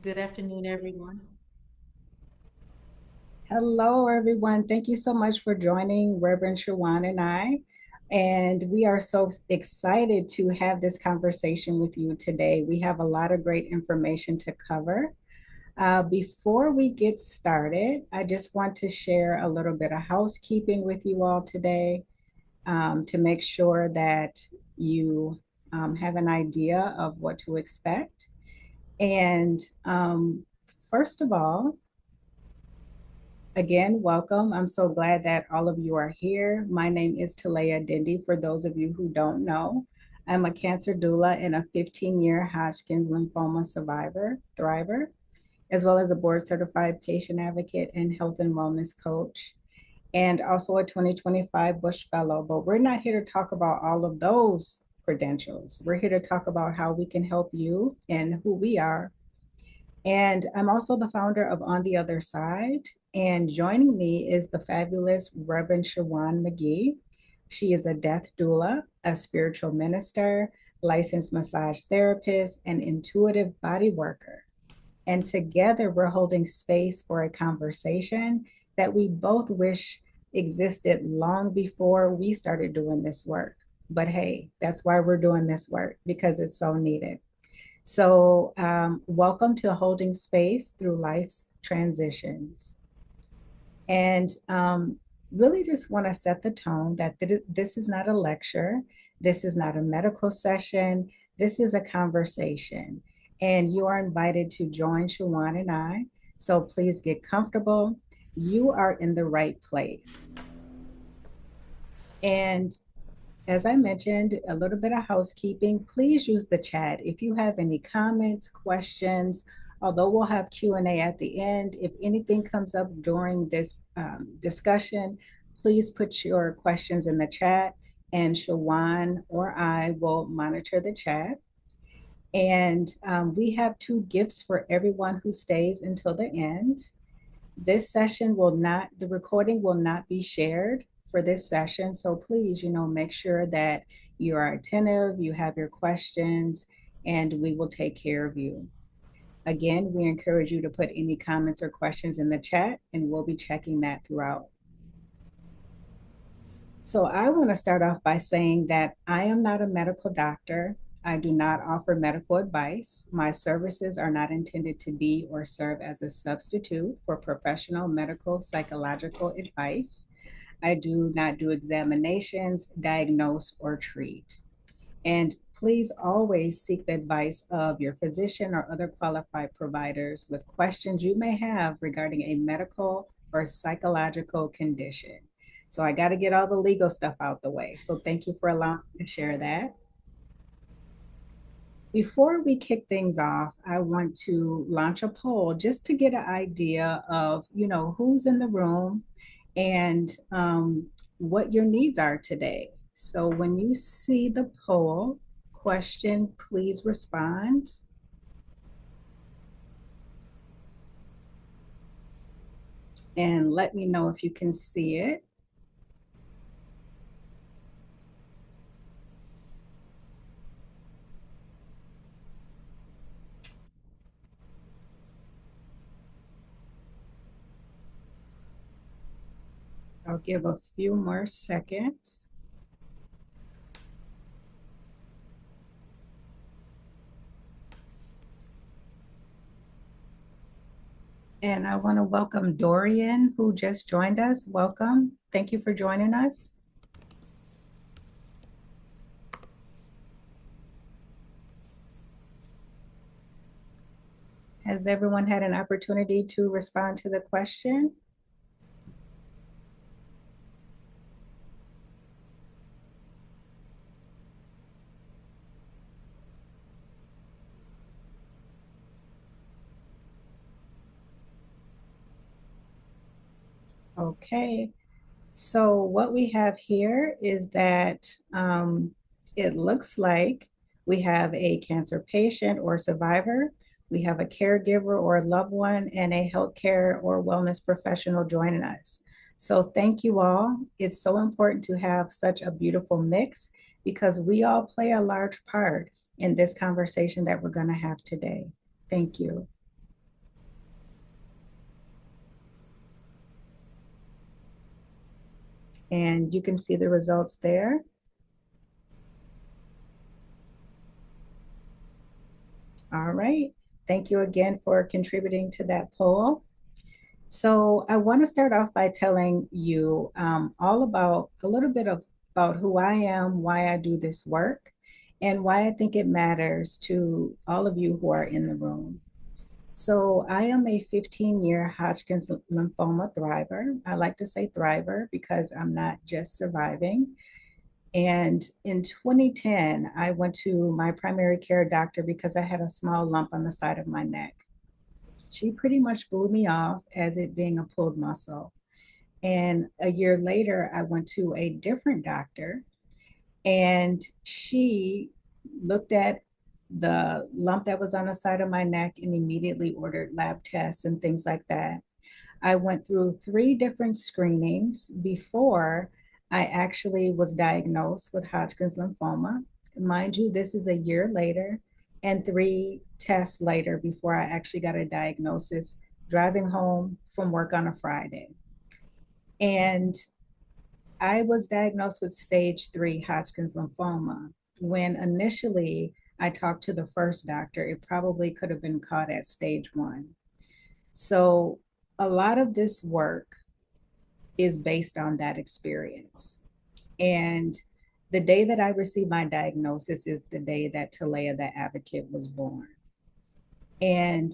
Good afternoon, everyone. Hello, everyone. Thank you so much for joining Reverend Shewon and I. And we are so excited to have this conversation with you today. We have a lot of great information to cover. Before we get started, I just want to share a little bit of housekeeping with you all today to make sure that you have an idea of what to expect. And first of all, again, welcome. I'm so glad that all of you are here. My name is Talaya Dindy. For those of you who don't know, I'm a cancer doula and a 15-year Hodgkin's lymphoma survivor, thriver, as well as a board certified patient advocate and health and wellness coach, and also a 2025 Bush Fellow. But we're not here to talk about all of those credentials. We're here to talk about how we can help you and who we are. And I'm also the founder of On the Other Side. And joining me is the fabulous Reverend Shewon McGee. She is a death doula, a spiritual minister, licensed massage therapist, and intuitive body worker. And together we're holding space for a conversation that we both wish existed long before we started doing this work. But hey, that's why we're doing this work because it's so needed. So, welcome to Holding Space Through Life's Transitions. And really just want to set the tone that this is not a lecture, this is not a medical session, this is a conversation. And you are invited to join Shewon and I. So, please get comfortable. You are in the right place. And as I mentioned, a little bit of housekeeping. Please use the chat if you have any comments, questions. Although we'll have Q&A at the end, if anything comes up during this discussion, please put your questions in the chat, and Shewon or I will monitor the chat. And we have two gifts for everyone who stays until the end. This session will not, the recording will not be shared for this session. So please, make sure that you are attentive, you have your questions, and we will take care of you. Again, we encourage you to put any comments or questions in the chat, and we'll be checking that throughout. So I want to start off by saying that I am not a medical doctor. I do not offer medical advice. My services are not intended to be or serve as a substitute for professional medical psychological advice. I do not do examinations, diagnose, or treat. And please always seek the advice of your physician or other qualified providers with questions you may have regarding a medical or psychological condition. So I got to get all the legal stuff out the way. So thank you for allowing me to share that. Before we kick things off, I want to launch a poll just to get an idea of, who's in the room and what your needs are today. So when you see the poll question, please respond. And let me know if you can see it. I'll give a few more seconds. And I want to welcome Dorian, who just joined us. Welcome. Thank you for joining us. Has everyone had an opportunity to respond to the question? Okay. So what we have here is that it looks like we have a cancer patient or survivor, we have a caregiver or a loved one, and a healthcare or wellness professional joining us. So thank you all. It's so important to have such a beautiful mix because we all play a large part in this conversation that we're going to have today. Thank you. And you can see the results there. All right. Thank you again for contributing to that poll. So I want to start off by telling you all about a little bit of about who I am, why I do this work, and why I think it matters to all of you who are in the room. So I am a 15-year Hodgkin's lymphoma thriver. I like to say thriver because I'm not just surviving. And in 2010, I went to my primary care doctor because I had a small lump on the side of my neck. She pretty much blew me off as it being a pulled muscle. And a year later, I went to a different doctor, and she looked at the lump that was on the side of my neck and immediately ordered lab tests and things like that. I went through three different screenings before I actually was diagnosed with Hodgkin's lymphoma. Mind you, this is a year later and three tests later before I actually got a diagnosis driving home from work on a Friday. And I was diagnosed with stage 3 Hodgkin's lymphoma. When initially I talked to the first doctor, it probably could have been caught at stage 1. So a lot of this work is based on that experience. And the day that I received my diagnosis is the day that Talaya, the advocate, was born. And,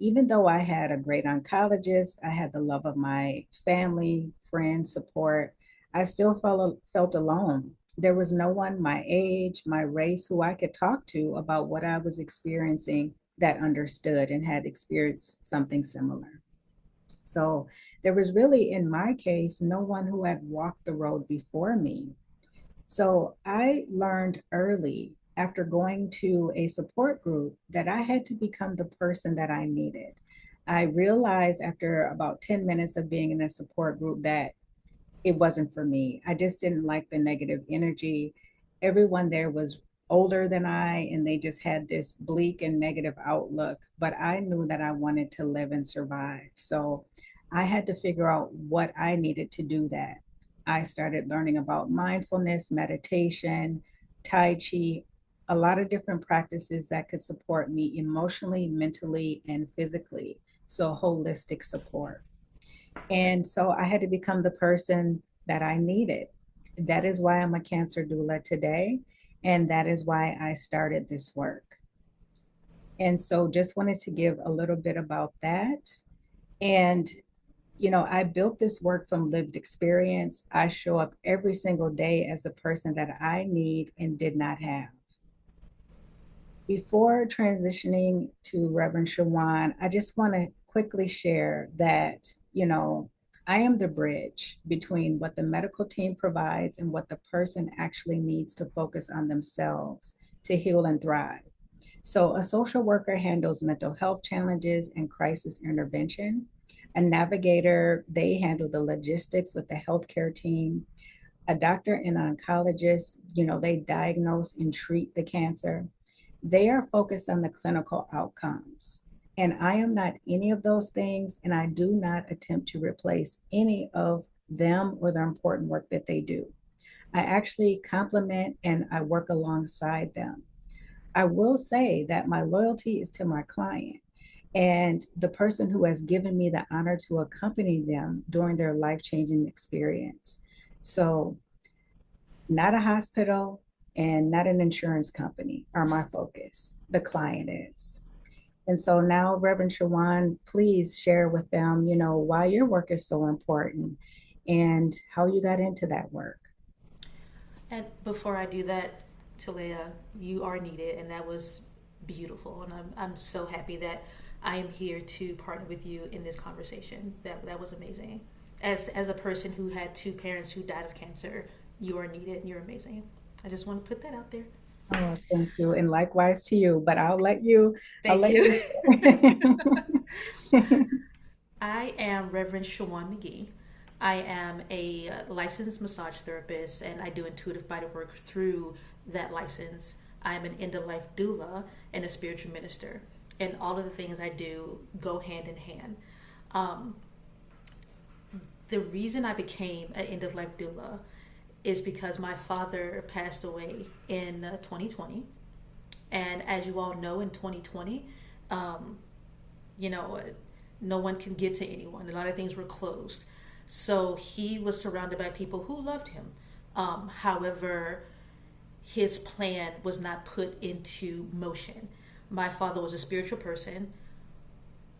even though I had a great oncologist, I had the love of my family, friends, support, I still felt alone. There was no one my age, my race, who I could talk to about what I was experiencing that understood and had experienced something similar. So there was really, in my case, no one who had walked the road before me. So I learned early after going to a support group that I had to become the person that I needed. I realized after about 10 minutes of being in a support group that it wasn't for me. I just didn't like the negative energy. Everyone there was older than I, and they just had this bleak and negative outlook. But I knew that I wanted to live and survive. So I had to figure out what I needed to do that. I started learning about mindfulness, meditation, Tai Chi, a lot of different practices that could support me emotionally, mentally, and physically. So, holistic support. And so I had to become the person that I needed. That is why I'm a cancer doula today. And that is why I started this work. And so just wanted to give a little bit about that. And, I built this work from lived experience. I show up every single day as a person that I need and did not have. Before transitioning to Reverend Shewon, I just want to quickly share that, I am the bridge between what the medical team provides and what the person actually needs to focus on themselves to heal and thrive. So, a social worker handles mental health challenges and crisis intervention. A navigator, they handle the logistics with the healthcare team. A doctor and oncologist, they diagnose and treat the cancer. They are focused on the clinical outcomes. And I am not any of those things, and I do not attempt to replace any of them or the important work that they do. I actually complement and I work alongside them. I will say that my loyalty is to my client and the person who has given me the honor to accompany them during their life changing experience. So, not a hospital and not an insurance company are my focus. The client is. And so now, Reverend Shewon, please share with them, why your work is so important and how you got into that work. And before I do that, Talaya, you are needed, and that was beautiful. And I'm so happy that I am here to partner with you in this conversation. That was amazing. As a person who had two parents who died of cancer, you are needed and you're amazing. I just want to put that out there. Oh, thank you. And likewise to you, but I'll Thank let you. you share. I am Reverend Shewon McGee. I am a licensed massage therapist and I do intuitive body work through that license. I'm an end of life doula and a spiritual minister. And all of the things I do go hand in hand. Um, the reason I became an end of life doula is because my father passed away in 2020. And as you all know, in 2020, you know, no one can get to anyone. A lot of things were closed. So he was surrounded by people who loved him. However, his plan was not put into motion. My father was a spiritual person,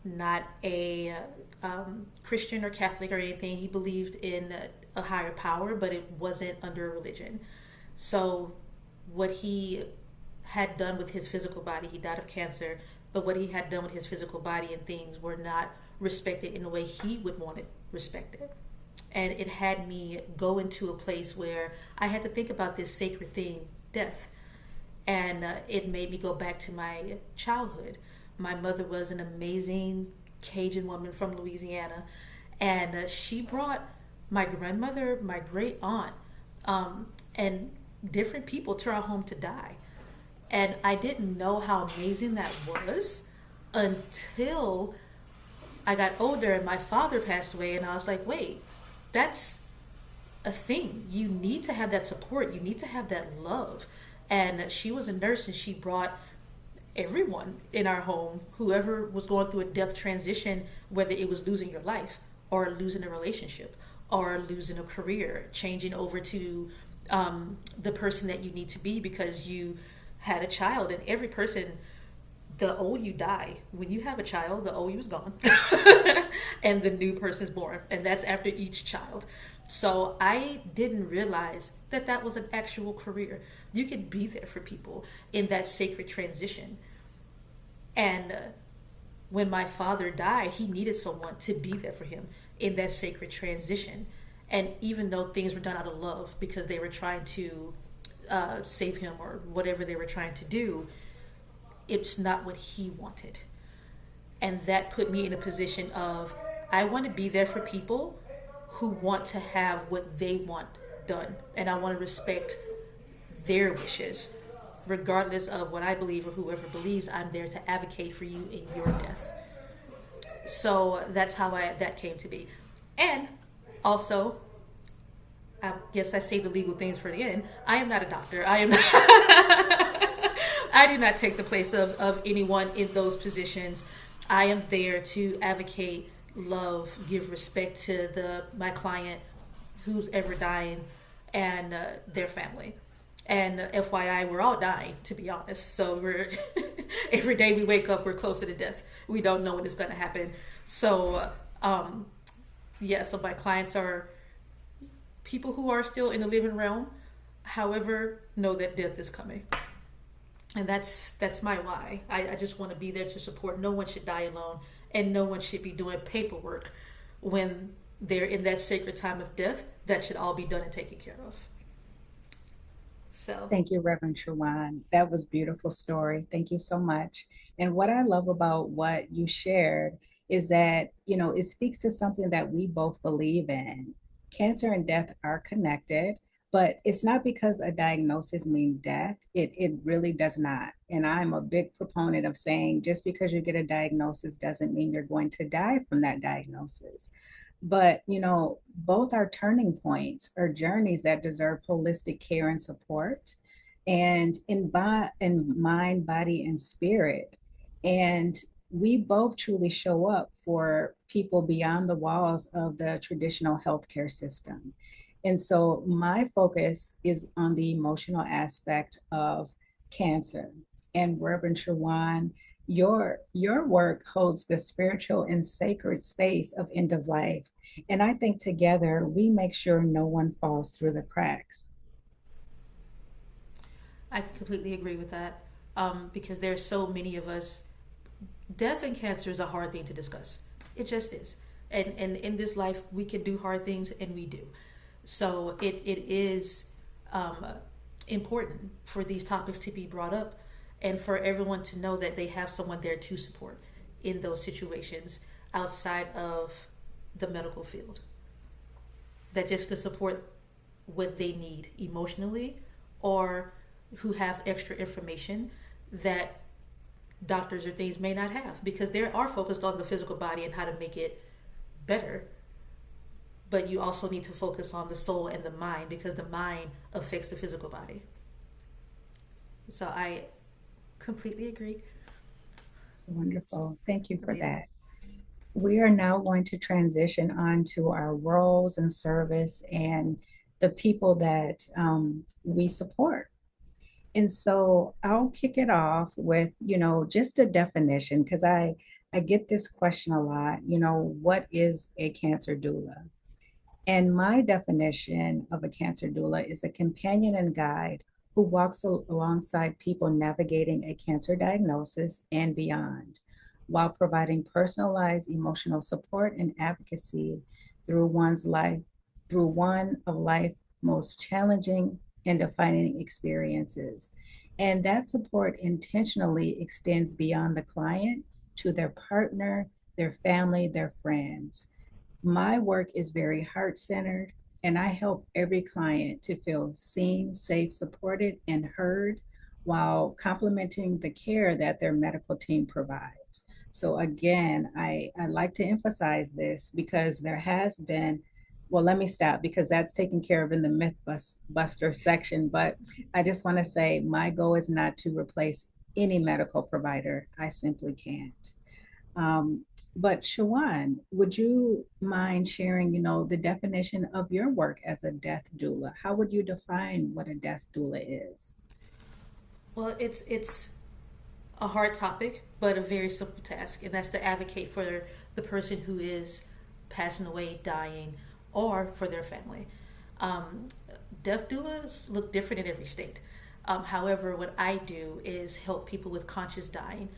not a Christian or Catholic or anything. He believed in a higher power, but it wasn't under a religion. So what he had done with his physical body, he died of cancer, but what he had done with his physical body and things were not respected in the way he would want it respected. And it had me go into a place where I had to think about this sacred thing, death. And it made me go back to my childhood. My mother was an amazing Cajun woman from Louisiana, and she brought my grandmother, my great aunt, and different people to our home to die. And I didn't know how amazing that was until I got older and my father passed away, and I was like, wait, that's a thing. You need to have that support. You need to have that love. And she was a nurse, and she brought everyone in our home, whoever was going through a death transition, whether it was losing your life or losing a relationship or losing a career, changing over to the person that you need to be because you had a child. And every person, the old you die. When you have a child, the old you is gone and the new person's born, and that's after each child. So I didn't realize that that was an actual career. You could be there for people in that sacred transition. And when my father died, he needed someone to be there for him in that sacred transition. And even though things were done out of love because they were trying to save him or whatever they were trying to do, it's not what he wanted. And that put me in a position of, I want to be there for people who want to have what they want done. And I want to respect their wishes. Regardless of what I believe or whoever believes, I'm there to advocate for you in your death. So that's how that came to be. And also, I guess I say the legal things for the end. I am not a doctor. I am not I do not take the place of anyone in those positions. I am there to advocate, love, give respect to my client who's ever dying and their family. And FYI, we're all dying, to be honest. So we're every day we wake up, we're closer to death. We don't know when it's going to happen. So so my clients are people who are still in the living realm, however, know that death is coming. And that's my why. I just want to be there to support. No one should die alone, and no one should be doing paperwork when they're in that sacred time of death. That should all be done and taken care of. So Thank you, Reverend Shewon. That was a beautiful story. Thank you so much. And what I love about what you shared is that, it speaks to something that we both believe in. Cancer and death are connected, but it's not because a diagnosis means death. It really does not. And I'm a big proponent of saying just because you get a diagnosis doesn't mean you're going to die from that diagnosis. But, both are turning points or journeys that deserve holistic care and support, and in mind, body, and spirit. And we both truly show up for people beyond the walls of the traditional healthcare system. And so my focus is on the emotional aspect of cancer. And Reverend Shewon, your work holds the spiritual and sacred space of end of life. And I think together we make sure no one falls through the cracks. I completely agree with that because there's so many of us. Death and cancer is a hard thing to discuss. It just is. And in this life, we can do hard things, and we do. So it is important for these topics to be brought up and for everyone to know that they have someone there to support in those situations outside of the medical field that just could support what they need emotionally, or who have extra information that doctors or things may not have, because they are focused on the physical body and how to make it better. but you also need to focus on the soul and the mind because the mind affects the physical body. So I completely agree. Wonderful. Thank you for Amazing. that. We are now going to transition on to our roles and service and the people that we support. And so I'll kick it off with, just a definition because I get this question a lot, what is a cancer doula? And my definition of a cancer doula is a companion and guide who walks alongside people navigating a cancer diagnosis and beyond, while providing personalized emotional support and advocacy through one's life, through one of life's most challenging and defining experiences. And that support intentionally extends beyond the client to their partner, their family, their friends. My work is very heart centered, and I help every client to feel seen, safe, supported, and heard while complementing the care that their medical team provides. So, again, I like to emphasize this because there has been, well, let me stop because that's taken care of in the buster section. But I just want to say my goal is not to replace any medical provider. I simply can't. Um, but Shewon, would you mind sharing, the definition of your work as a death doula? How would you define what a death doula is? Well, it's a hard topic, but a very simple task, and that's to advocate for the person who is passing away, dying, or for their family. Um, Death doulas look different in every state. However, what I do is help people with conscious dying,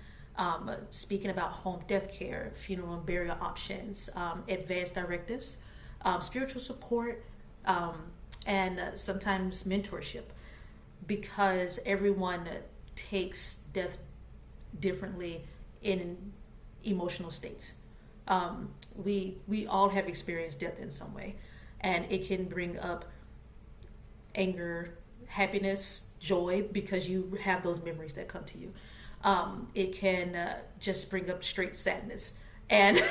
speaking about home death care, funeral and burial options, advanced directives, spiritual support, um, and sometimes mentorship because everyone takes death differently in emotional states. We all have experienced death in some way, and it can bring up anger, happiness, joy because you have those memories that come to you. It can just bring up straight sadness, and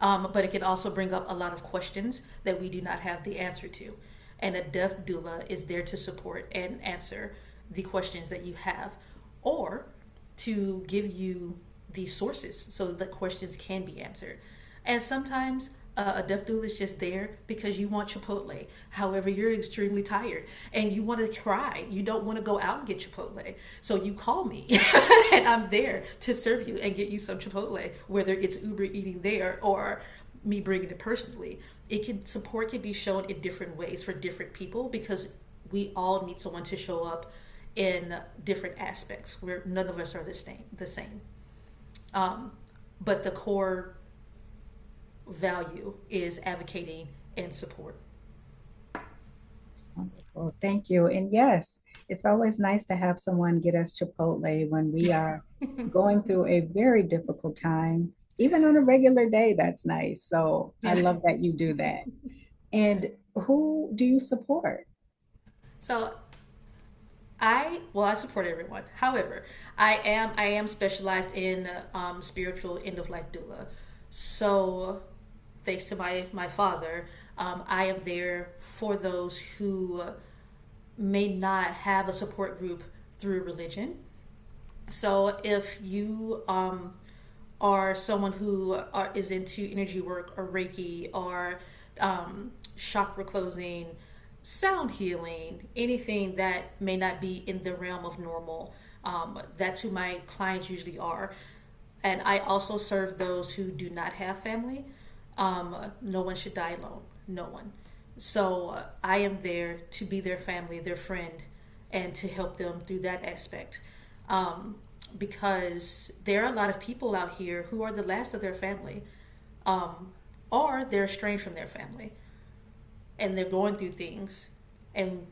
but it can also bring up a lot of questions that we do not have the answer to. And a death doula is there to support and answer the questions that you have, or to give you the sources so that questions can be answered. And sometimes a death doula is just there because you want Chipotle. However, you're extremely tired and you want to cry. You don't want to go out and get Chipotle. So you call me and I'm there to serve you and get you some Chipotle, whether it's Uber eating there or me bringing it personally. Support can be shown in different ways for different people because we all need someone to show up in different aspects where none of us are the same. But the core value is advocating and support. Wonderful. Thank you. And yes, it's always nice to have someone get us Chipotle when we are going through a very difficult time. Even on a regular day, that's nice. So I love that you do that. And who do you support? So I support everyone. However, I am specialized in spiritual end of life doula. So thanks to my father, I am there for those who may not have a support group through religion. So if you are someone who is into energy work or Reiki or chakra closing, sound healing, anything that may not be in the realm of normal, that's who my clients usually are. And I also serve those who do not have family. No one should die alone. No one. So I am there to be their family, their friend, and to help them through that aspect. Because there are a lot of people out here who are the last of their family, or they're estranged from their family, and they're going through things, and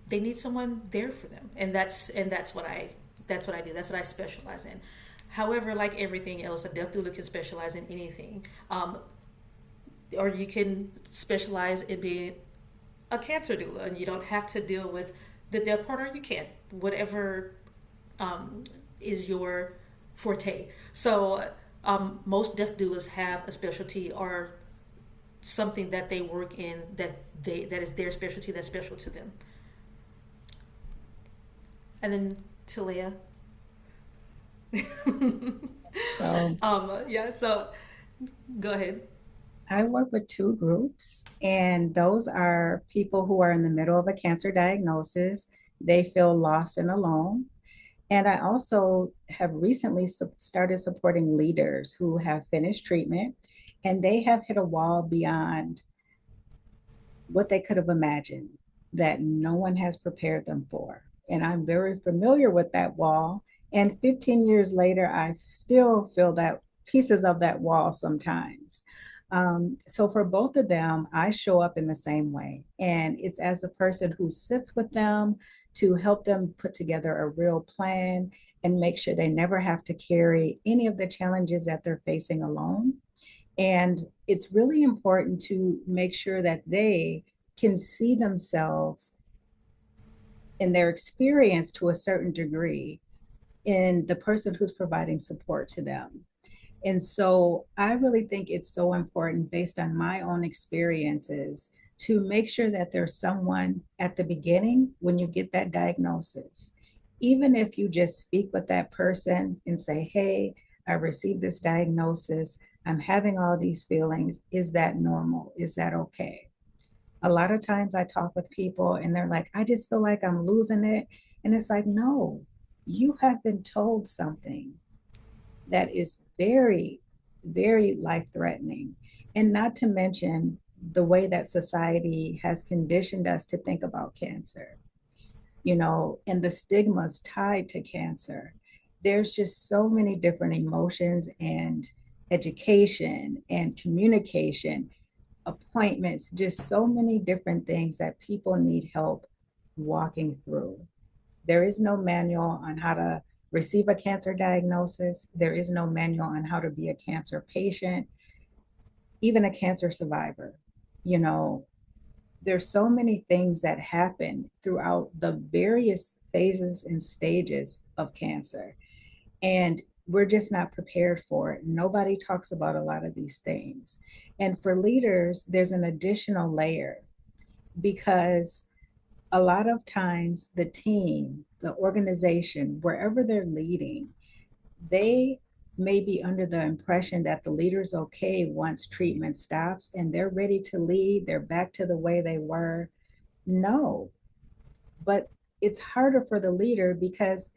they need someone there for them. And that's what I do. That's what I specialize in. However, like everything else, a death doula can specialize in anything. Or you can specialize in being a cancer doula, and you don't have to deal with the death part, or you can. Whatever is your forte. So most death doulas have a specialty or something that they work in that is their specialty, that's special to them. And then Talaya. So Yeah, so go ahead. I work with two groups, and those are people who are in the middle of a cancer diagnosis. They feel lost and alone. And I also have recently started supporting leaders who have finished treatment and they have hit a wall beyond what they could have imagined that no one has prepared them for. And I'm very familiar with that wall. And 15 years later, I still feel that pieces of that wall sometimes. So for both of them, I show up in the same way. And it's as a person who sits with them to help them put together a real plan and make sure they never have to carry any of the challenges that they're facing alone. And it's really important to make sure that they can see themselves in their experience to a certain degree in the person who's providing support to them. And so I really think it's so important, based on my own experiences, to make sure that there's someone at the beginning when you get that diagnosis. Even if you just speak with that person and say, hey, I received this diagnosis, I'm having all these feelings. Is that normal? Is that okay? A lot of times I talk with people and they're like, I just feel like I'm losing it. And it's like, no, you have been told something that is very, very life threatening. And not to mention the way that society has conditioned us to think about cancer, and the stigmas tied to cancer. There's just so many different emotions and education and communication, appointments, just so many different things that people need help walking through. There is no manual on how to receive a cancer diagnosis. There is no manual on how to be a cancer patient, even a cancer survivor. You know, there's so many things that happen throughout the various phases and stages of cancer. And we're just not prepared for it. Nobody talks about a lot of these things. And for leaders, there's an additional layer because a lot of times the team, the organization, wherever they're leading, they may be under the impression that the leader's okay once treatment stops and they're ready to lead, they're back to the way they were. No, but it's harder for the leader because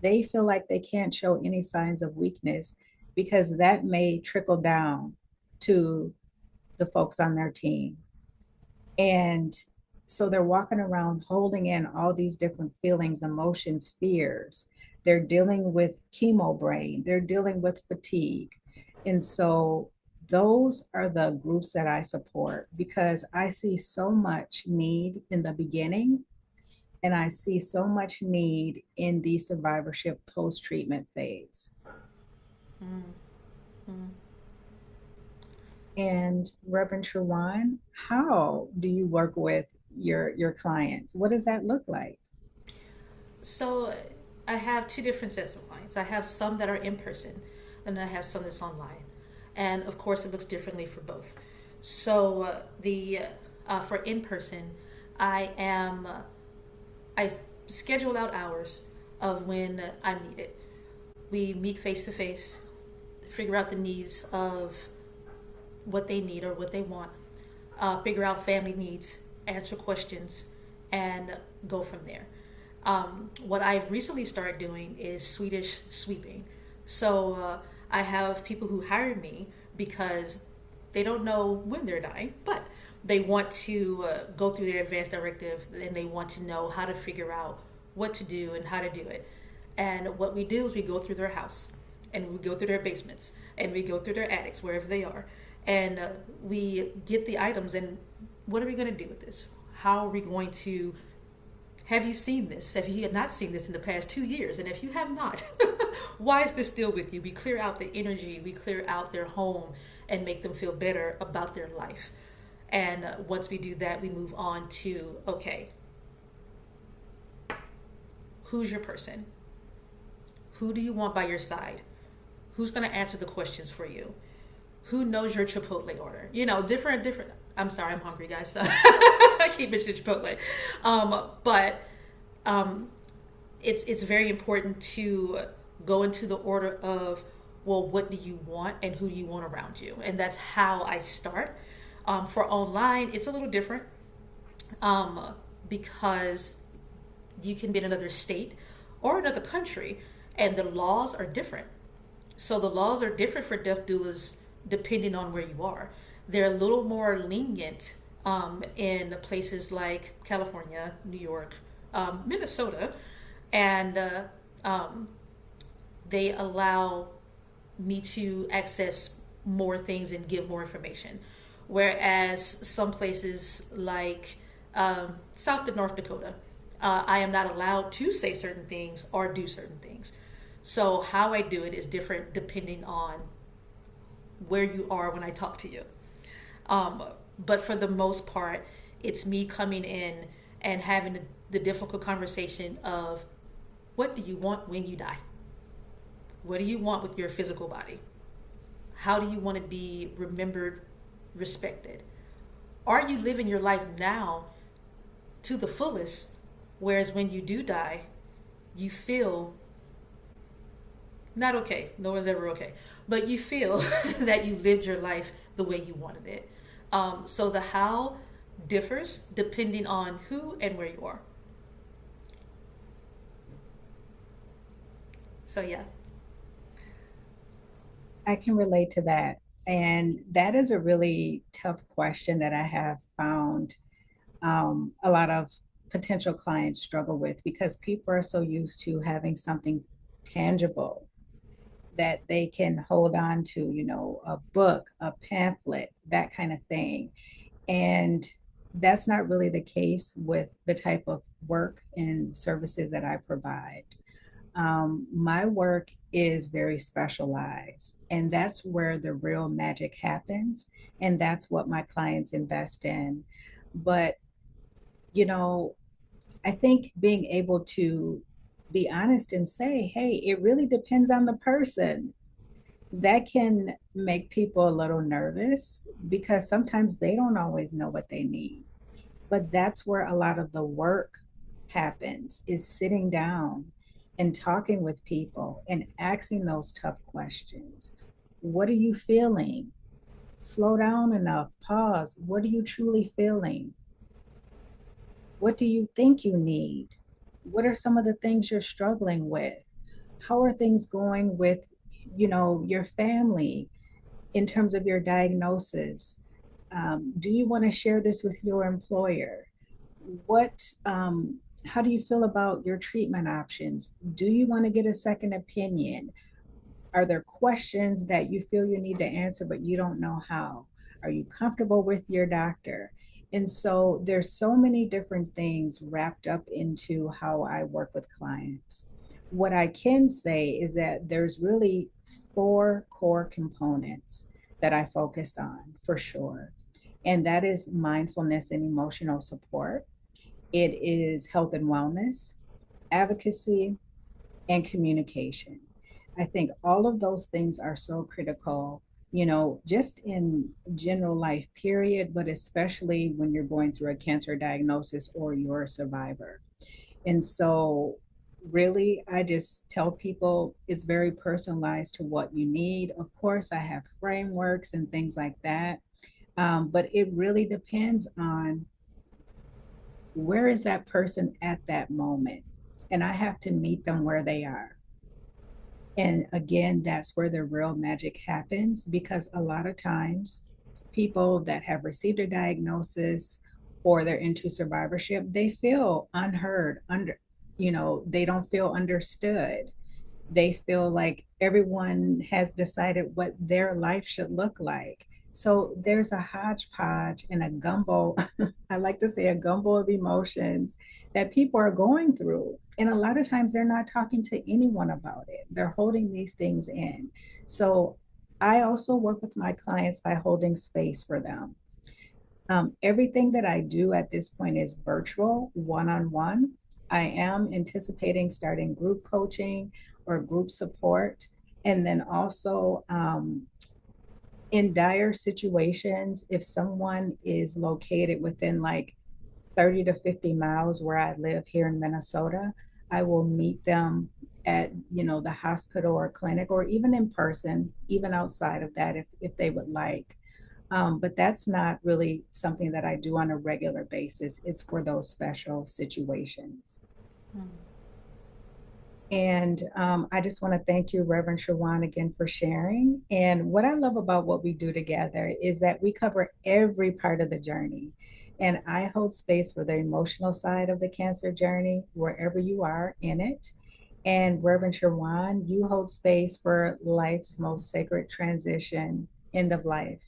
they feel like they can't show any signs of weakness because that may trickle down to the folks on their team. And so they're walking around holding in all these different feelings, emotions, fears. They're dealing with chemo brain, they're dealing with fatigue. And so those are the groups that I support because I see so much need in the beginning and I see so much need in the survivorship post treatment phase. Mm, mm. And Reverend Shewon, how do you work with your clients? What does that look like? So I have two different sets of clients. I have some that are in person, and I have some that's online, and of course it looks differently for both. So the for in person, I am I schedule out hours of when I'm needed. We meet face to face, figure out the needs of what they need or what they want, figure out family needs, answer questions, and go from there. What I've recently started doing is Swedish sweeping. So I have people who hire me because they don't know when they're dying, but they want to go through their advance directive and they want to know how to figure out what to do and how to do it. And what we do is we go through their house and we go through their basements and we go through their attics, wherever they are. And we get the items and what are we going to do with this? How are we going to, have you seen this? Have you not seen this in the past 2 years? And if you have not, why is this still with you? We clear out the energy, we clear out their home and make them feel better about their life. And once we do that, we move on to, okay, who's your person? Who do you want by your side? Who's going to answer the questions for you? who knows your Chipotle order? Different. I'm sorry, I'm hungry, guys. So I keep it to Chipotle. But it's very important to go into the order of, well, what do you want and who do you want around you, and that's how I start. For online, it's a little different, because you can be in another state or another country, and the laws are different. So the laws are different for deaf doulas depending on where you are. They're a little more lenient in places like California, New York, Minnesota, and they allow me to access more things and give more information. Whereas some places like South to North Dakota, I am not allowed to say certain things or do certain things. So how I do it is different depending on where you are when I talk to you. But for the most part, it's me coming in and having the difficult conversation of, what do you want when you die? What do you want with your physical body? How do you want to be remembered, respected? Are you living your life now to the fullest? Whereas when you do die, you feel not okay. No one's ever okay. But you feel that you lived your life the way you wanted it. So the how differs depending on who and where you are. So yeah. I can relate to that. And that is a really tough question that I have found a lot of potential clients struggle with, because people are so used to having something tangible that they can hold on to, a book, a pamphlet, that kind of thing. And that's not really the case with the type of work and services that I provide. My work is very specialized, and that's where the real magic happens. And that's what my clients invest in. But, you know, I think being able to be honest and say, hey, it really depends on the person, that can make people a little nervous, because sometimes they don't always know what they need. But that's where a lot of the work happens, is sitting down and talking with people and asking those tough questions. What are you feeling? Slow down enough, pause. What are you truly feeling? What do you think you need? What are some of the things you're struggling with? How are things going with, your family in terms of your diagnosis? Do you want to share this with your employer? What, how do you feel about your treatment options? Do you want to get a second opinion? Are there questions that you feel you need to answer, but you don't know how? Are you comfortable with your doctor? And so there's so many different things wrapped up into how I work with clients. What I can say is that there's really four core components that I focus on for sure. And that is mindfulness and emotional support. It is health and wellness, advocacy, and communication. I think all of those things are so critical, just in general life, period, but especially when you're going through a cancer diagnosis or you're a survivor. And so, really, I just tell people it's very personalized to what you need. Of course, I have frameworks and things like that, but it really depends on where is that person at that moment. And I have to meet them where they are. And again, that's where the real magic happens, because a lot of times people that have received a diagnosis or they're into survivorship, they feel unheard, they don't feel understood. They feel like everyone has decided what their life should look like. So there's a hodgepodge and a gumbo, I like to say a gumbo of emotions that people are going through. And a lot of times they're not talking to anyone about it. They're holding these things in. So I also work with my clients by holding space for them. Everything that I do at this point is virtual, one on one. I am anticipating starting group coaching or group support. And then also In dire situations, if someone is located within like 30 to 50 miles where I live here in Minnesota, I will meet them at, the hospital or clinic, or even in person, even outside of that, if they would like. But that's not really something that I do on a regular basis. It's for those special situations. Hmm. And I just want to thank you, Reverend Shewon, again for sharing. And what I love about what we do together is that we cover every part of the journey. And I hold space for the emotional side of the cancer journey, wherever you are in it. And Reverend Shewon, you hold space for life's most sacred transition, end of life.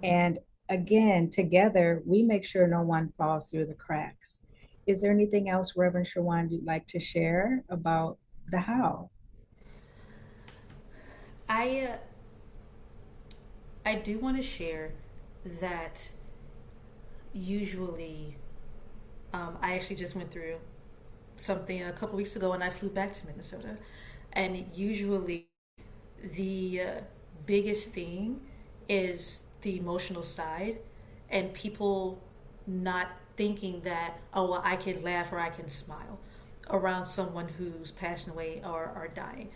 And again, together, we make sure no one falls through the cracks. Is there anything else, Reverend Shewon, you'd like to share about the how? I I do want to share that usually I actually just went through something a couple weeks ago and I flew back to Minnesota. And usually the biggest thing is the emotional side and people not thinking that, oh, well, I can laugh or I can smile around someone who's passing away or are dying.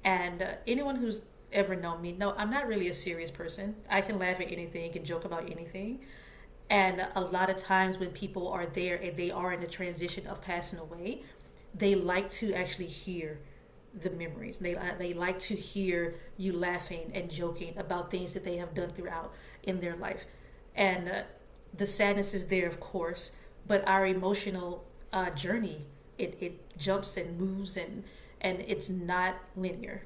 And anyone who's ever known me, no, I'm not really a serious person. I can laugh at anything, can joke about anything. And a lot of times when people are there and they are in the transition of passing away, they like to actually hear the memories. They like to hear you laughing and joking about things that they have done throughout in their life. And the sadness is there, of course, but our emotional journey, it jumps and moves and it's not linear,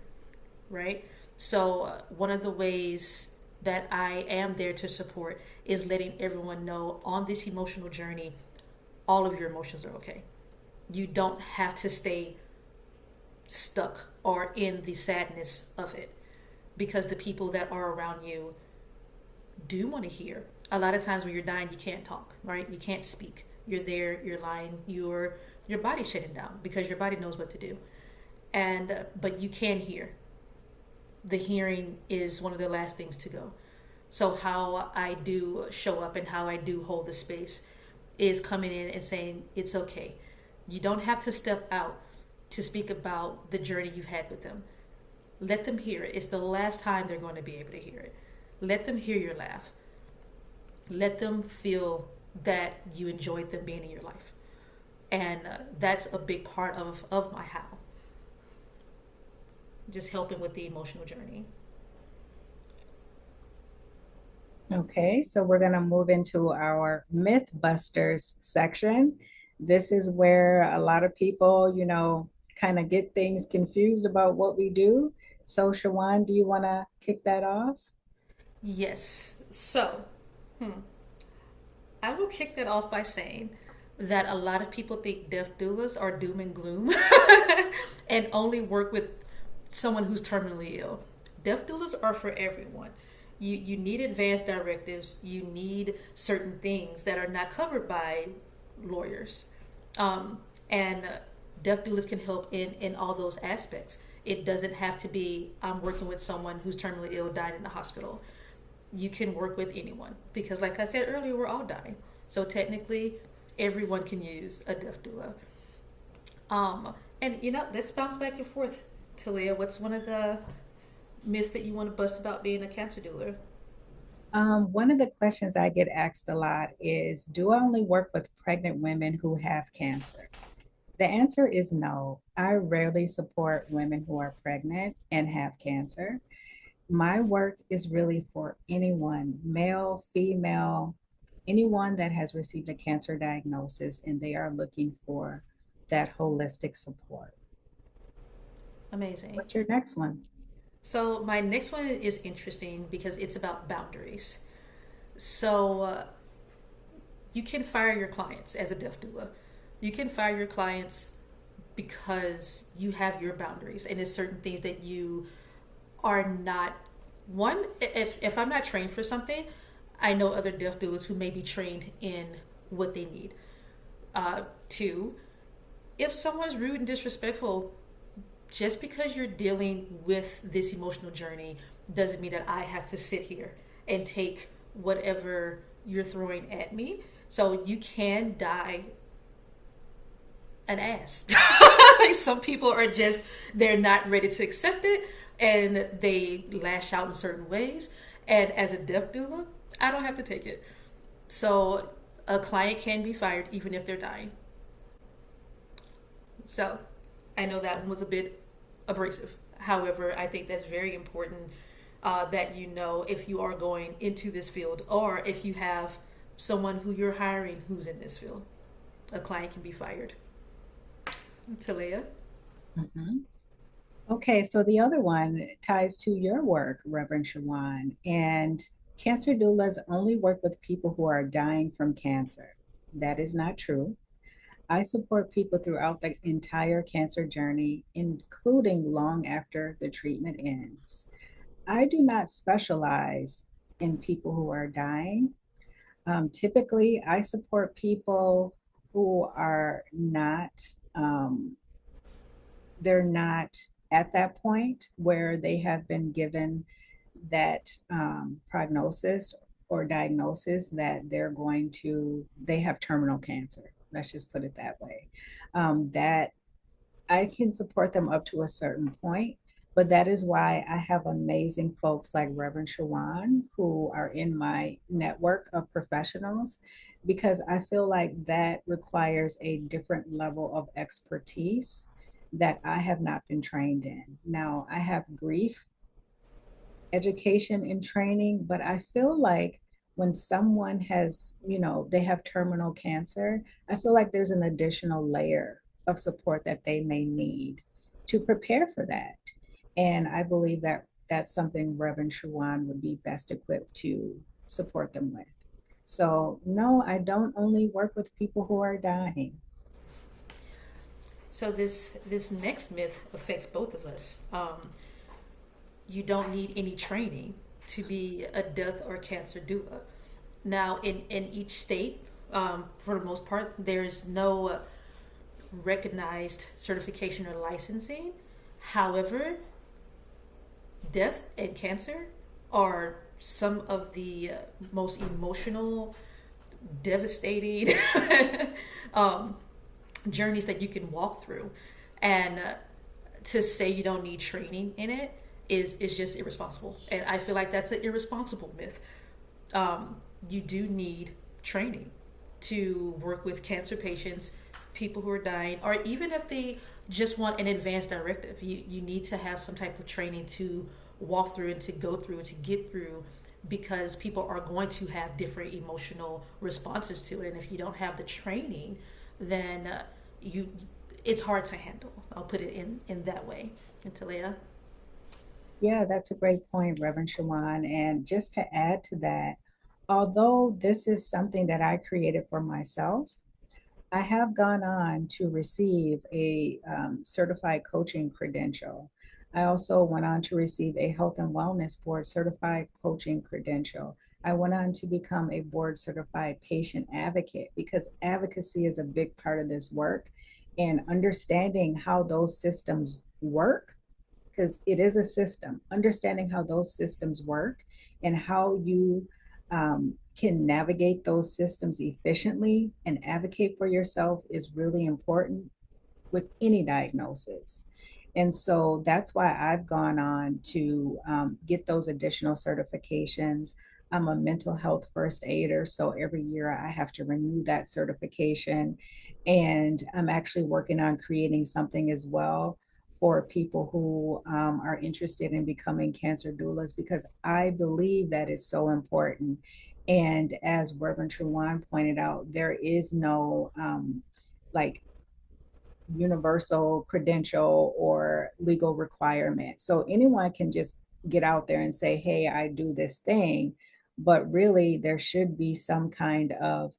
right? So one of the ways that I am there to support is letting everyone know on this emotional journey, all of your emotions are okay. You don't have to stay stuck or in the sadness of it because the people that are around you do want to hear. A lot of times when you're dying, you can't talk, right? You can't speak. You're there, you're lying, your body's shutting down because your body knows what to do. And but you can hear. The hearing is one of the last things to go. So how I do show up and how I do hold the space is coming in and saying it's okay. You don't have to step out to speak about the journey you've had with them. Let them hear it. It's the last time they're going to be able to hear it. Let them hear your laugh. Let them feel that you enjoyed them being in your life. And that's a big part of my how. Just helping with the emotional journey. Okay, so we're going to move into our Mythbusters section. This is where a lot of people, kind of get things confused about what we do. So, Shawan, do you want to kick that off? Yes. So, I will kick that off by saying that a lot of people think death doulas are doom and gloom and only work with someone who's terminally ill. Death doulas are for everyone. You need advanced directives. You need certain things that are not covered by lawyers. And death doulas can help in all those aspects. It doesn't have to be I'm working with someone who's terminally ill, died in the hospital. You can work with anyone because, like I said earlier, we're all dying. So technically, everyone can use a death doula. And let's bounce back and forth. Talia, what's one of the myths that you want to bust about being a cancer doula? One of the questions I get asked a lot is, do I only work with pregnant women who have cancer? The answer is no. I rarely support women who are pregnant and have cancer. My work is really for anyone, male, female, anyone that has received a cancer diagnosis and they are looking for that holistic support. Amazing. What's your next one? So my next one is interesting because it's about boundaries. So you can fire your clients as a death doula. You can fire your clients because you have your boundaries and there's certain things that you are not one if I'm not trained for something, I know other deaf doulas who may be trained in what they need. Two, if someone's rude and disrespectful, just because you're dealing with this emotional journey doesn't mean that I have to sit here and take whatever you're throwing at me. So you can die an ass. Like some people are just, they're not ready to accept it and they lash out in certain ways. And as a death doula, I don't have to take it. So a client can be fired even if they're dying. So I know that one was a bit abrasive. However, I think that's very important that you know if you are going into this field or if you have someone who you're hiring who's in this field. A client can be fired. Talaya? Mhm. Okay, so the other one ties to your work, Reverend Shewon, and cancer doulas only work with people who are dying from cancer. That is not true. I support people throughout the entire cancer journey, including long after the treatment ends. I do not specialize in people who are dying. Typically, I support people who are not, they're not at that point where they have been given that prognosis or diagnosis that they have terminal cancer. Let's just put it that way. That I can support them up to a certain point, but that is why I have amazing folks like Reverend Shawan who are in my network of professionals because I feel like that requires a different level of expertise that I have not been trained in. Now, I have grief education and training, but I feel like when someone has, they have terminal cancer, I feel like there's an additional layer of support that they may need to prepare for that. And I believe that that's something Reverend Shawan would be best equipped to support them with. So, no, I don't only work with people who are dying. So this next myth affects both of us. You don't need any training to be a death or cancer doula. Now, in each state, for the most part, there's no recognized certification or licensing. However, death and cancer are some of the most emotional, devastating um, journeys that you can walk through. And to say you don't need training in it is just irresponsible. And I feel like that's an irresponsible myth. You do need training to work with cancer patients, people who are dying, or even if they just want an advanced directive, you need to have some type of training to walk through and to go through and to get through because people are going to have different emotional responses to it. And if you don't have the training, then you it's hard to handle. I'll put it in that way. And Talia? Yeah, that's a great point, Reverend Shawan. And just to add to that, although this is something that I created for myself, I have gone on to receive a certified coaching credential. I also went on to receive a health and wellness board certified coaching credential. I went on to become a board certified patient advocate because advocacy is a big part of this work and understanding how those systems work because it is a system, understanding how those systems work and how you can navigate those systems efficiently and advocate for yourself is really important with any diagnosis. And so that's why I've gone on to get those additional certifications. I'm a mental health first aider, so every year I have to renew that certification. And I'm actually working on creating something as well for people who are interested in becoming cancer doulas because I believe that is so important. And as Reverend Truwan pointed out, there is no like universal credential or legal requirement. So anyone can just get out there and say, hey, I do this thing. But really, there should be some kind of,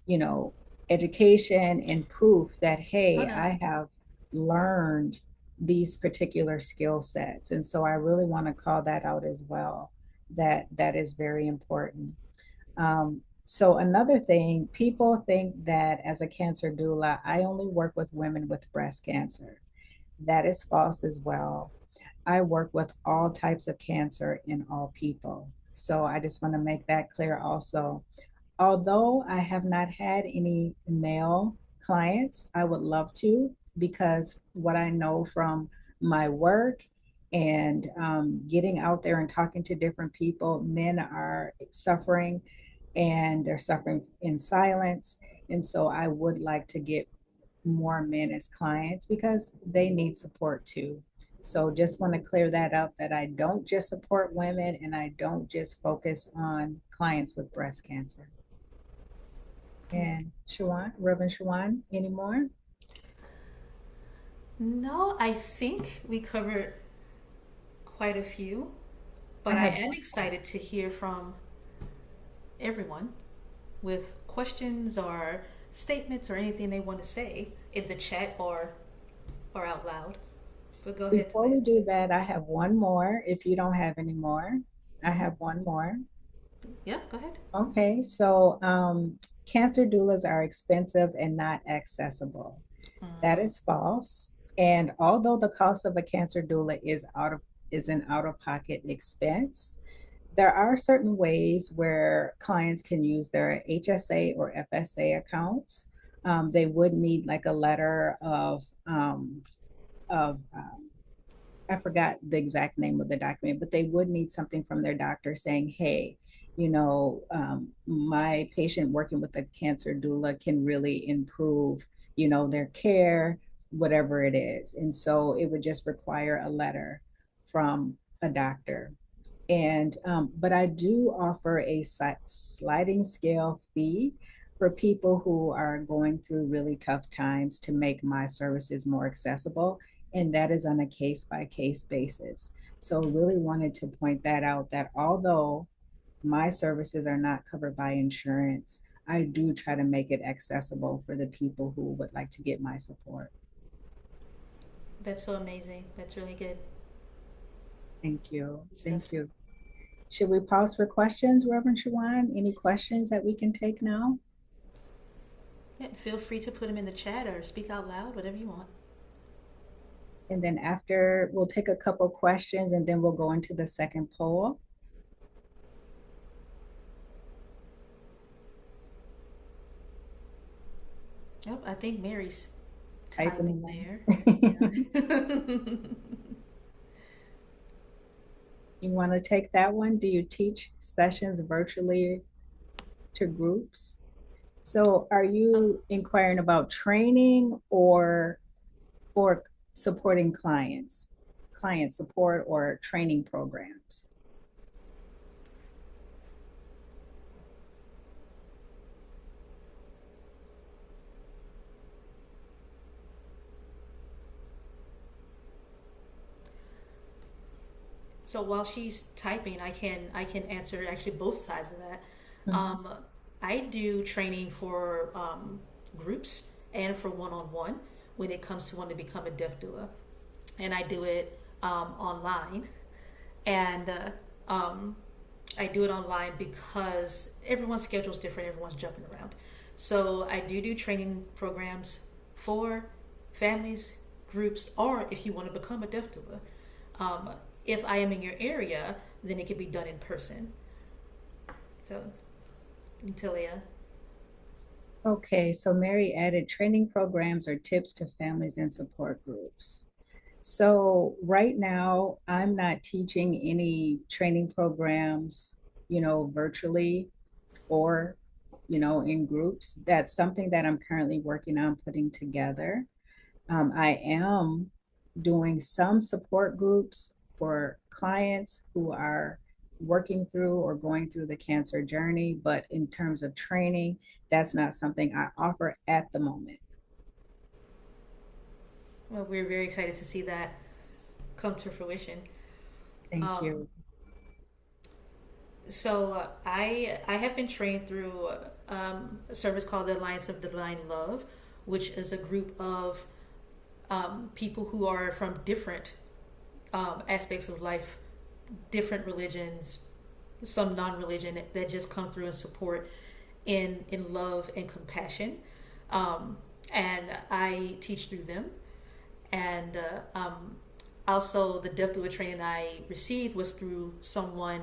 you know, education and proof that, Oh hey, no. I have learned these particular skill sets. And so I really want to call that out as well. That is very important. So another thing, people think that as a cancer doula, I only work with women with breast cancer. That is false as well. I work with all types of cancer in all people. So I just want to make that clear also. Although I have not had any male clients, I would love to, because what I know from my work and getting out there and talking to different people, men are suffering, and they're suffering in silence. And so I would like to get more men as clients because they need support too. So just want to clear that up, that I don't just support women and I don't just focus on clients with breast cancer. And Shewon, Reverend Shewon, any more? No, I think we covered quite a few, I but I have am one more. excited to hear from everyone with questions or statements or anything they want to say in the chat or out loud. But go ahead, Before Talia. we do that, I have one more. If you don't have any more, I Hmm. have one more. Yep, go ahead. Okay, so cancer doulas are expensive and not accessible. That Mm. is false. And although the cost of a cancer doula is an out-of-pocket expense, there are certain ways where clients can use their HSA or FSA accounts. They would need like a letter of I forgot the exact name of the document, but they would need something from their doctor saying, hey, my patient working with a cancer doula can really improve, their care, whatever it is. And so it would just require a letter from a doctor. And but I do offer a sliding scale fee for people who are going through really tough times to make my services more accessible, and that is on a case by case basis. So really wanted to point that out, that although my services are not covered by insurance, I do try to make it accessible for the people who would like to get my support. That's so amazing. That's really good. Thank you. Good stuff. Thank you. Should we pause for questions, Reverend Shawan? Any questions that we can take now? Yeah, feel free to put them in the chat or speak out loud, whatever you want. And then after, we'll take a couple questions and then we'll go into the second poll. Yep, I think Mary's Typing typing there. away. Yeah. You want to take that one? Do you teach sessions virtually to groups? So are Oh, you inquiring about training or for supporting clients, client support or training programs? so while she's typing, I can answer actually both sides of that. Mhm. Um, I do training for groups and for one-on-one when it comes to wanting to become a deaf doula, and I do it online. And I do it online because everyone's schedule is different. Everyone's jumping around. So I do training programs for families, groups, or if you want to become a deaf doula. Um, if I am in your area, then it can be done in person. So, Talia. Okay, so Mary added training programs or tips to families and support groups. So right now, I'm not teaching any training programs, virtually or, in groups. That's something that I'm currently working on putting together. I am doing some support groups for clients who are working through or going through the cancer journey, but in terms of training, that's not something I offer at the moment. Well, we're very excited to see that come to fruition. Thank Um, you. so I have been trained through a service called the Alliance of Divine Love, which is a group of people who are from different aspects of life, different religions, some non-religion that just come through and support in love and compassion. Um, and I teach through them, and also the depth of the training I received was through someone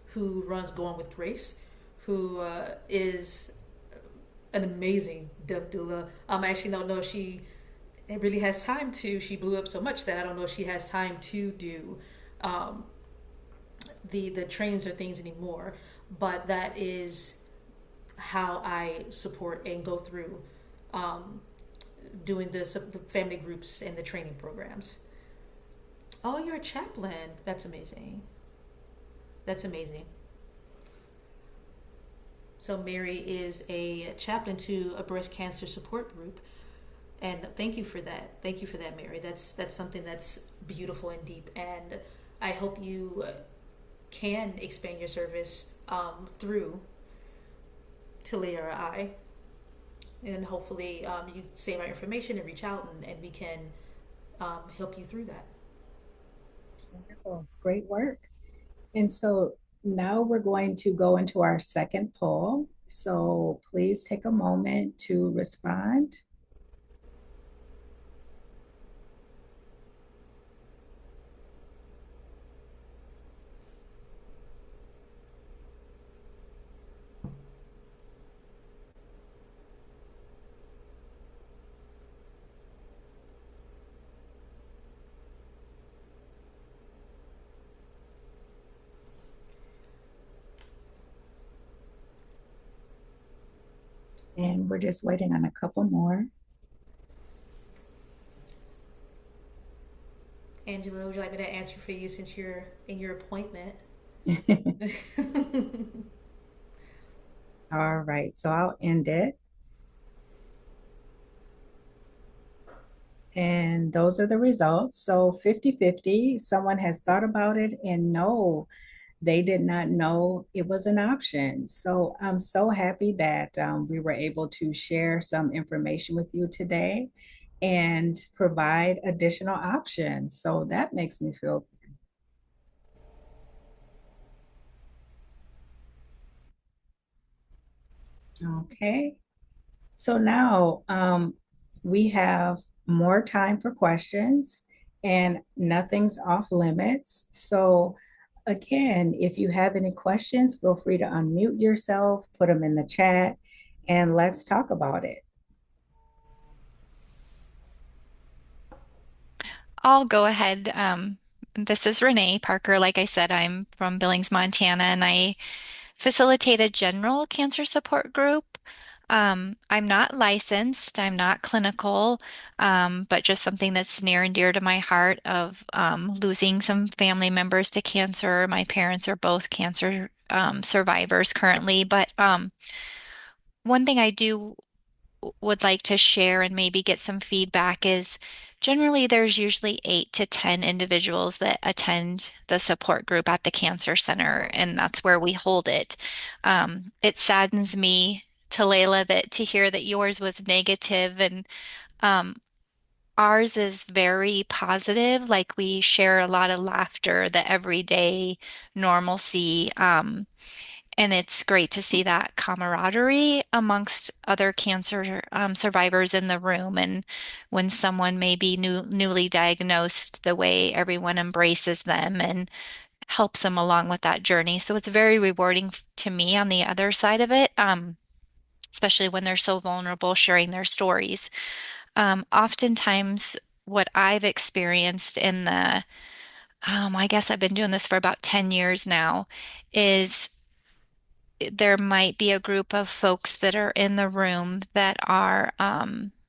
who runs Go On With Grace, who is an amazing deaf doula. I actually don't know if she really has time to. She blew up so much that I don't know if she has time to do um, the trainings or things anymore. But that is how I support and go through um, doing the family groups and the training programs. Oh, you're a chaplain. That's amazing. That's amazing. So Mary is a chaplain to a breast cancer support group, and thank you for that. Thank you for that, Mary. That's something that's beautiful and deep, and I hope you can expand your service through Talaya or I, and hopefully you save our information and reach out, and we can help you through that. Wonderful. Great work. And so now we're going to go into our second poll. So please take a moment to respond. And we're just waiting on a couple more. Angela, would you like me to answer for you since you're in your appointment? All right, so I'll end it. And those are the results. So 50-50, someone has thought about it and no, they did not know it was an option. So I'm so happy that we were able to share some information with you today and provide additional options. So that makes me feel okay. So now we have more time for questions and nothing's off limits. So again, if you have any questions, feel free to unmute yourself, put them in the chat, and let's talk about it. I'll go ahead. This is Renee Parker. Like I said, I'm from Billings, Montana, and I facilitate a general cancer support group. I'm not licensed, I'm not clinical, but just something that's near and dear to my heart of losing some family members to cancer. My parents are both cancer survivors currently, but one thing I do would like to share and maybe get some feedback is generally there's usually 8 to 10 individuals that attend the support group at the cancer center, and that's where we hold it. It saddens me, Talayla, that to hear that yours was negative and um, ours is very positive. Like we share a lot of laughter, the everyday normalcy. And it's great to see that camaraderie amongst other cancer survivors in the room. And when someone may be newly diagnosed, the way everyone embraces them and helps them along with that journey. So it's very rewarding to me on the other side of it, especially when they're so vulnerable, sharing their stories. Oftentimes, what I've experienced in I guess I've been doing this for about 10 years now, is there might be a group of folks that are in the room that are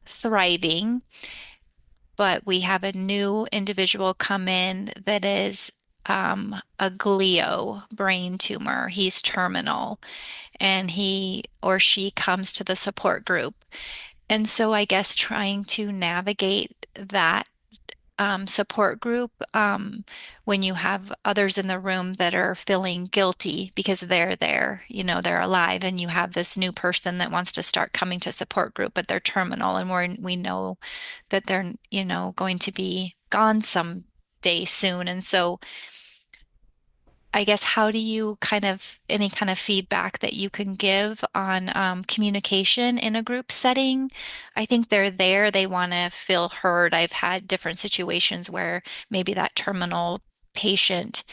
thriving, but we have a new individual come in that is a glio brain tumor. He's terminal, and he or she comes to the support group. And so I guess trying to navigate that support group when you have others in the room that are feeling guilty because they're there, they're alive, and you have this new person that wants to start coming to support group, but they're terminal, and we know that they're, going to be gone someday soon. And so I guess, how do you kind of, any kind of feedback that you can give on communication in a group setting? I think they're there, they want to feel heard. I've had different situations where maybe that terminal patient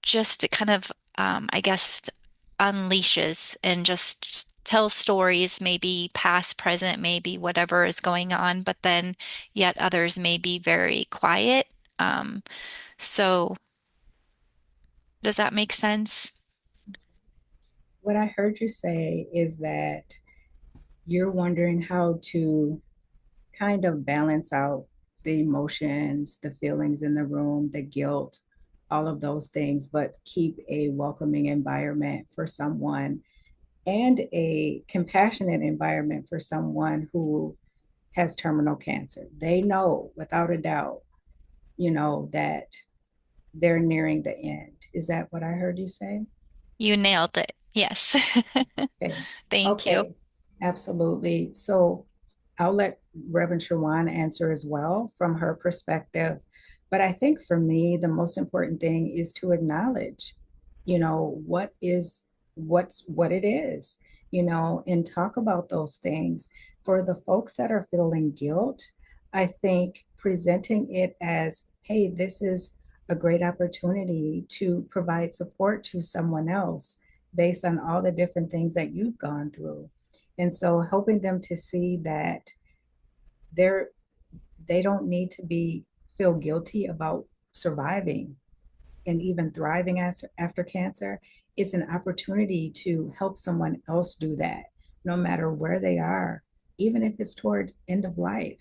just kind of, I guess, unleashes and just tells stories, maybe past, present, maybe whatever is going on, but then yet others may be very quiet. Um, so does that make sense? What I heard you say is that you're wondering how to kind of balance out the emotions, the feelings in the room, the guilt, all of those things, but keep a welcoming environment for someone and a compassionate environment for someone who has terminal cancer. They know without a doubt, that they're nearing the end. Is that what I heard you say? You nailed it. Yes. Okay. Thank you. Okay. Absolutely. So I'll let Reverend Shawan answer as well from her perspective. But I think for me, the most important thing is to acknowledge, what it is, and talk about those things. For the folks that are feeling guilt, I think presenting it as, hey, this is a great opportunity to provide support to someone else based on all the different things that you've gone through. And so helping them to see that they're they don't need to be feel guilty about surviving and even thriving after cancer, it's an opportunity to help someone else do that, no matter where they are. Even if it's toward end of life,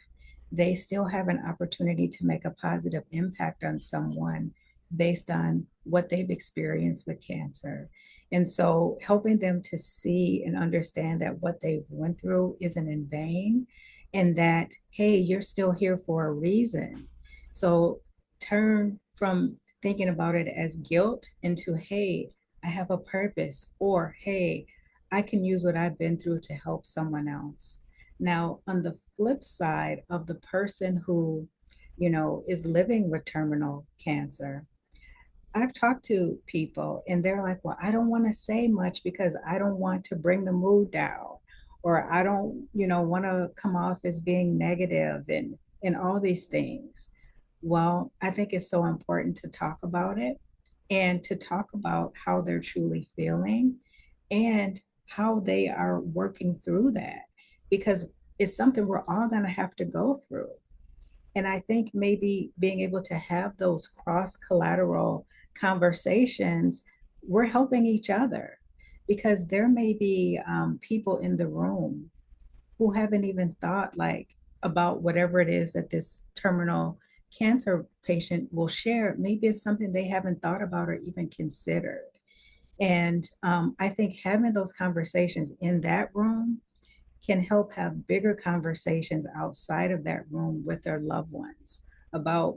they still have an opportunity to make a positive impact on someone based on what they've experienced with cancer. And so helping them to see and understand that what they've went through isn't in vain, and that, hey, you're still here for a reason. So turn from thinking about it as guilt into, hey, I have a purpose, or hey, I can use what I've been through to help someone else. Now, on the flip side of the person who, is living with terminal cancer, I've talked to people and they're like, well, I don't want to say much because I don't want to bring the mood down, or I don't, want to come off as being negative and all these things. Well, I think it's so important to talk about it and to talk about how they're truly feeling and how they are working through that, because it's something we're all going to have to go through. And I think maybe being able to have those cross collateral conversations, we're helping each other, because there may be people in the room who haven't even thought like about whatever it is that this terminal cancer patient will share. Maybe it's something they haven't thought about or even considered. And I think having those conversations in that room can help have bigger conversations outside of that room with their loved ones about,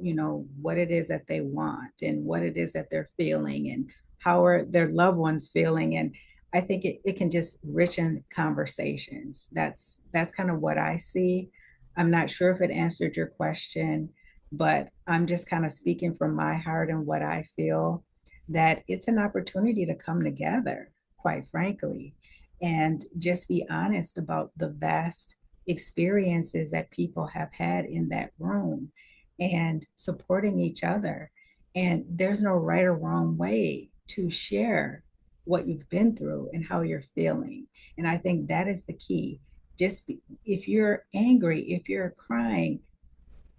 what it is that they want and what it is that they're feeling and how are their loved ones feeling. And I think it can just richen conversations. That's kind of what I see. I'm not sure if it answered your question, but I'm just kind of speaking from my heart and what I feel, that it's an opportunity to come together, quite frankly, and just be honest about the vast experiences that people have had in that room and supporting each other. And there's no right or wrong way to share what you've been through and how you're feeling. And I think that is the key. If you're angry, if you're crying,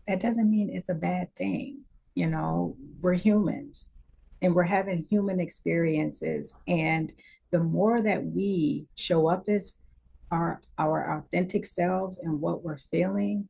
that doesn't mean it's a bad thing. We're humans and we're having human experiences. And the more that we show up as our authentic selves and what we're feeling,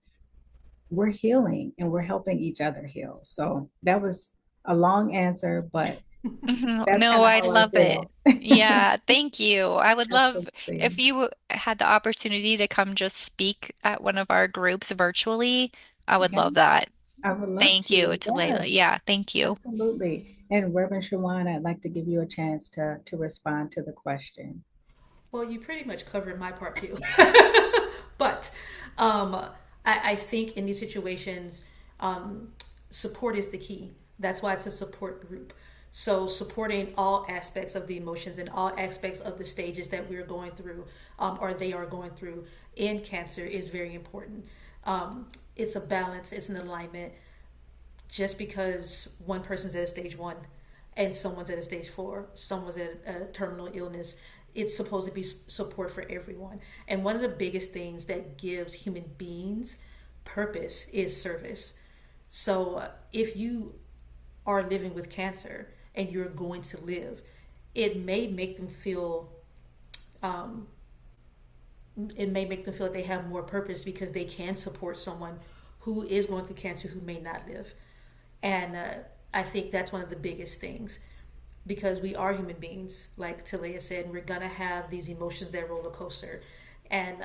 we're healing and we're helping each other heal. So that was a long answer, but Mhm. that's No, kind of I how I love it. feel. Yeah, thank you. I would love Absolutely. if you had the opportunity to come just speak at one of our groups virtually. I would Okay. love that. I would love Thank you, to. Talaya. Yes, Yeah, thank you. absolutely. And Reverend Shawan, I'd like to give you a chance to respond to the question. Well, you pretty much covered my part too. But um, I think in these situations, support is the key. That's why it's a support group, So supporting all aspects of the emotions and all aspects of the stages that we're going through, or they are going through in cancer, is very important. It's a balance, it's an alignment. Just because one person's at a stage 1 and someone's at a stage 4, someone's at a terminal illness, it's supposed to be support for everyone. And one of the biggest things that gives human beings purpose is service. So if you are living with cancer and you're going to live, it may make them feel um, it may make them feel like they have more purpose because they can support someone who is going through cancer who may not live. And I think that's one of the biggest things, because we are human beings, like Talaya said, and we're gonna have these emotions that roller coaster, and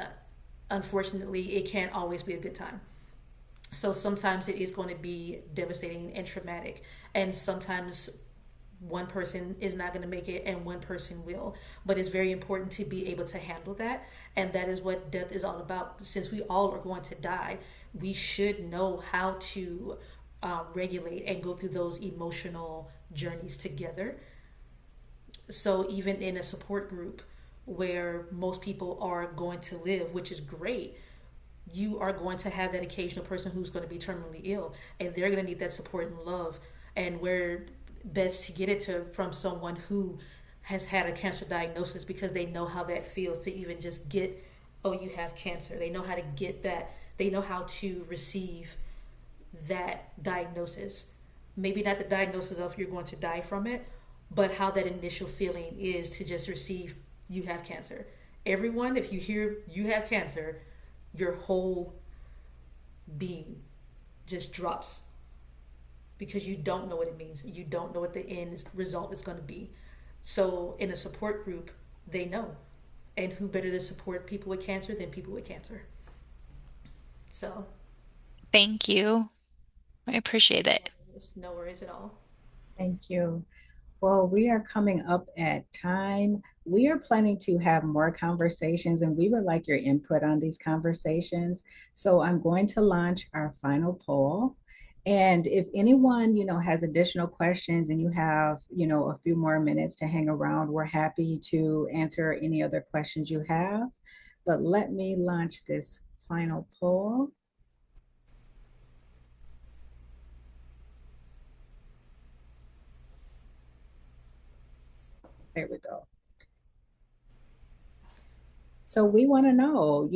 unfortunately, it can't always be a good time. So sometimes it is going to be devastating and traumatic, and sometimes one person is not going to make it and one person will. But it's very important to be able to handle that, and that is what death is all about. Since we all are going to die, we should know how to regulate and go through those emotional journeys together. So even in a support group where most people are going to live, which is great, you are going to have that occasional person who's going to be terminally ill, and they're going to need that support and love. And where best to get it to from someone who has had a cancer diagnosis, because they know how that feels to even just get, oh, you have cancer. They know how to get that. They know how to receive that diagnosis. Maybe not the diagnosis of you're going to die from it, but how that initial feeling is to just receive, you have cancer. Everyone, if you hear you have cancer, your whole being just drops, because you don't know what it means. You don't know what the end result is going to be. So in a support group, they know. And who better to support people with cancer than people with cancer? So, Thank you. I appreciate it. no worries at all. Thank you. Well, we are coming up at time. We are planning to have more conversations, and we would like your input on these conversations. So I'm going to launch our final poll. And if anyone, has additional questions and you have, a few more minutes to hang around, we're happy to answer any other questions you have. But let me launch this final poll. There we go. So we want to know,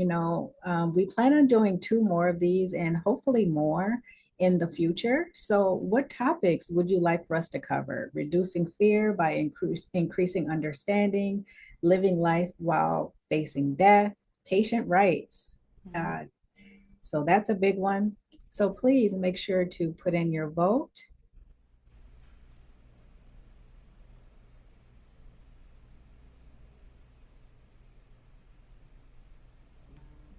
we plan on doing 2 more of these and hopefully more in the future. So what topics would you like for us to cover? Reducing fear by increasing understanding, living life while facing death, patient rights. Uh, so that's a big one. So please make sure to put in your vote.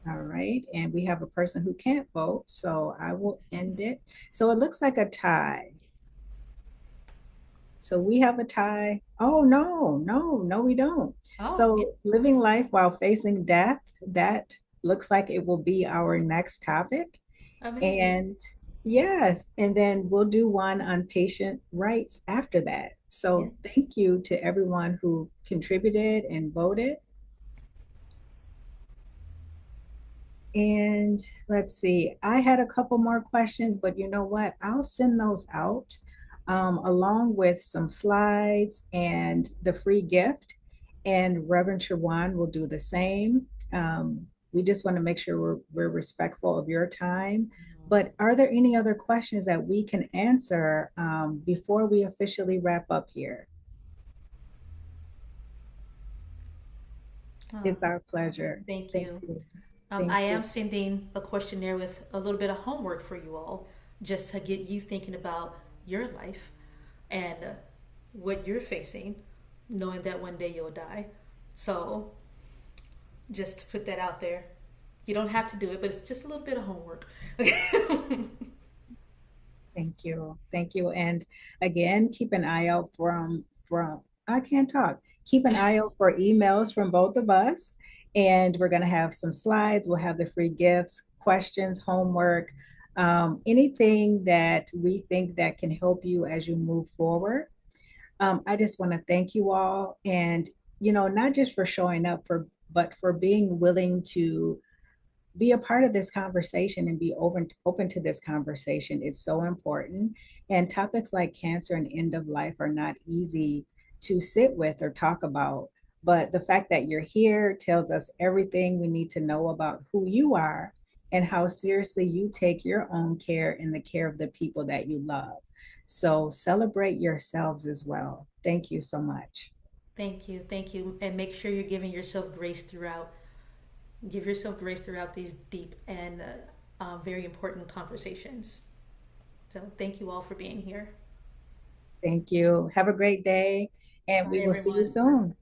All right, and we have a person who can't vote, so I will end it. So it looks like a tie. So we have a tie. Oh, no, no, no, we don't. Oh, yeah. So living life while facing death, that looks like it will be our next topic. Amazing. And yes, and then we'll do one on patient rights after that. Yeah. So thank you to everyone who contributed and voted. And let's see, I had a couple more questions, but you know what? I'll send those out along with some slides and the free gift. And Reverend Shawan will do the same. We just want to make sure we're respectful of your time. But are there any other questions that we can answer before we officially wrap up here? It's our pleasure. Thank Thank you. you. Thank I am you. sending a questionnaire with a little bit of homework for you all, just to get you thinking about your life and what you're facing, knowing that one day you'll die. So, just to put that out there. You don't have to do it, but it's just a little bit of homework. Thank you. Thank you. And again, keep an eye out from I can't talk. Keep an eye out for emails from both of us. And we're going to have some slides. We'll have the free gifts, questions, homework, anything that we think that can help you as you move forward. I just want to thank you all, and not just for showing up but for being willing to be a part of this conversation and be open to this conversation. It's so important. And topics like cancer and end of life are not easy to sit with or talk about. But the fact that you're here tells us everything we need to know about who you are and how seriously you take your own care and the care of the people that you love. So celebrate yourselves as well. Thank you so much. Thank you, and make sure you're giving yourself grace throughout. Give yourself grace throughout these deep and very important conversations. So thank you all for being here. Thank you. Have a great day, and we Bye, will see you everyone. soon.